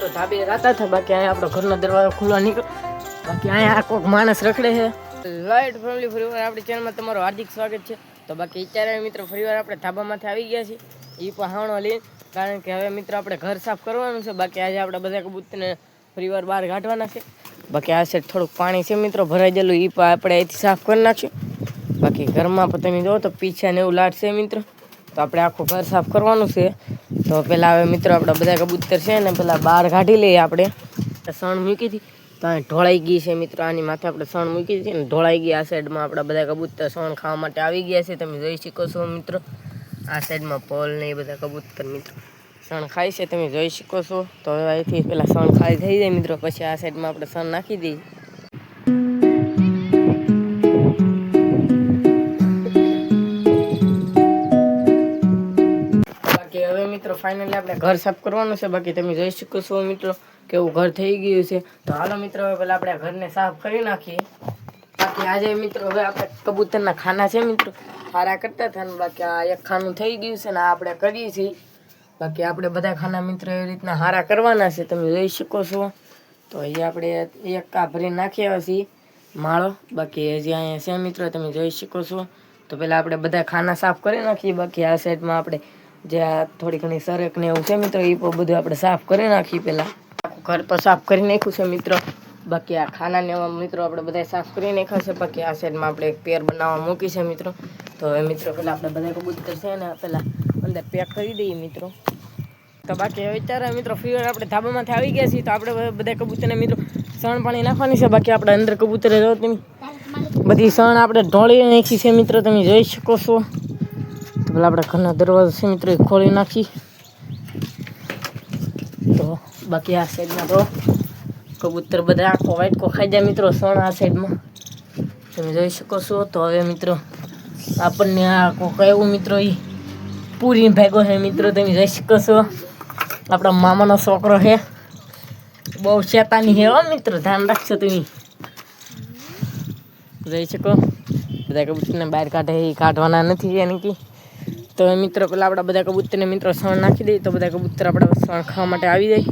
મિત્રો ધાબે રાતા હતા, બાકી અહીંયા આપણો ઘરનો દરવાજો ખુલ્લો નીકળ્યો, બાકી અહીંયા કોઈક માણસ રખડે છે. લાઈટ ફેમિલી ફરીવાર આપણી ચેનલમાં તમારું હાર્દિક સ્વાગત છે. તો બાકી અત્યારે મિત્રો ફરીવાર આપણે ધાબામાંથી આવી ગયા છીએ એ પહાણો લઈને, કારણ કે હવે મિત્રો આપણે ઘર સાફ કરવાનું છે. બાકી આજે આપણે બધા કબૂતરને ફરીવાર બહાર કાઢવાના છે. બાકી આ સાઈડ થોડુંક પાણી છે મિત્રો ભરાઈ ગયેલું, એ પણ આપણે અહીંથી સાફ કરી નાખ્યું. બાકી ઘરમાં પણ તમે જો તો પીછા ને એવું લાટ છે મિત્રો, તો આપણે આખું ઘર સાફ કરવાનું છે. તો પહેલાં હવે મિત્રો આપણા બધા કબૂતર છે ને પહેલાં બહાર કાઢી લઈએ. આપણે સણ મૂકી હતી તો અહીં ઢોળાઈ ગઈ છે મિત્રો, આની માથે આપણે સણ મૂકી હતી ને ઢોળાઈ ગઈ. આ સાઈડમાં આપણા બધા કબૂતર સણ ખાવા માટે આવી ગયા છે, તમે જોઈ શકો છો મિત્રો. આ સાઈડમાં પોલ ને એ બધા કબૂતર મિત્રો સણ ખાય છે, તમે જોઈ શકો છો. તો હવે અહીંથી પહેલાં સણ ખાલી થઈ જાય મિત્રો, પછી આ સાઈડમાં આપણે સણ નાખી દઈએ. હવે મિત્રો ફાઇનલી આપણે ઘર સાફ કરવાનું છે. બાકી તમે જોઈ શકો છો મિત્રો કેવું ઘર થઈ ગયું છે. તો હાલો મિત્રો હવે પહેલાં આપણે ઘરને સાફ કરી નાખીએ. બાકી આજે મિત્રો હવે આપણે કબૂતરના ખાના છે મિત્રો હારા કરતા હતા ને, બાકી આ એક ખાનું થઈ ગયું છે ને આ આપણે કરીએ છીએ. બાકી આપણે બધા ખાના મિત્રો એવી રીતના હારા કરવાના છે, તમે જોઈ શકો છો. તો અહીંયા આપણે એક કા ભરી નાખી આવ્યા છીએ માળો, બાકી હજી અહીંયા છે મિત્રો તમે જોઈ શકો છો. તો પહેલાં આપણે બધા ખાના સાફ કરી નાખીએ. બાકી આ સાઈડમાં આપણે જે આ થોડી ઘણી સરક ને એવું છે મિત્રો એ પણ બધું આપણે સાફ કરી નાખીએ. પહેલાં આખું ઘર તો સાફ કરી નાખ્યું છે મિત્રો. બાકી આ ખાનાને મિત્રો આપણે બધા સાફ કરી નાખ્યા છે. બાકી આ સાઈડમાં આપણે એક પેર બનાવવા મૂકી છે મિત્રો. તો હવે મિત્રો પહેલાં આપણે બધા કબૂતર છે ને પહેલાં અંદર પેક કરી દઈએ મિત્રો. તો બાકી હવે અત્યારે મિત્રો ફીવર આપણે ધાબામાંથી આવી ગયા છીએ, તો આપણે બધા કબૂતરને મિત્રો સણ પાણી નાખવાની છે. બાકી આપણે અંદર કબૂતરે જો તમે બધી સણ આપણે ઢોળી નાખી છે મિત્રો, તમે જોઈ શકો છો. તો પેલા આપણે ઘરનો દરવાજો છે મિત્રો એ ખોલી નાખી. તો બાકી આ સાઈડમાં તો કબૂતર બધા આખો વાટકો ખાઈ જાય મિત્રો સણ આ સાઈડમાં, તમે જોઈ શકો છો. તો હવે મિત્રો આપણને આ કોક એવું મિત્રો એ પૂરી ભેગો છે મિત્રો, તમે જોઈ શકો છો. આપણા મામાનો છોકરો છે, બહુ શેતાની છે હો મિત્રો, ધ્યાન રાખશો તમે. જોઈ શકો બધા કબૂતરને બહાર કાઢે એ કાઢવાના નથી એની કે. તો મિત્રો પેલા આપણા બધા કબૂતરને મિત્રો સણ નાખી દઈએ તો બધા કબૂતર આપણે સણ ખાવા માટે આવી જાય.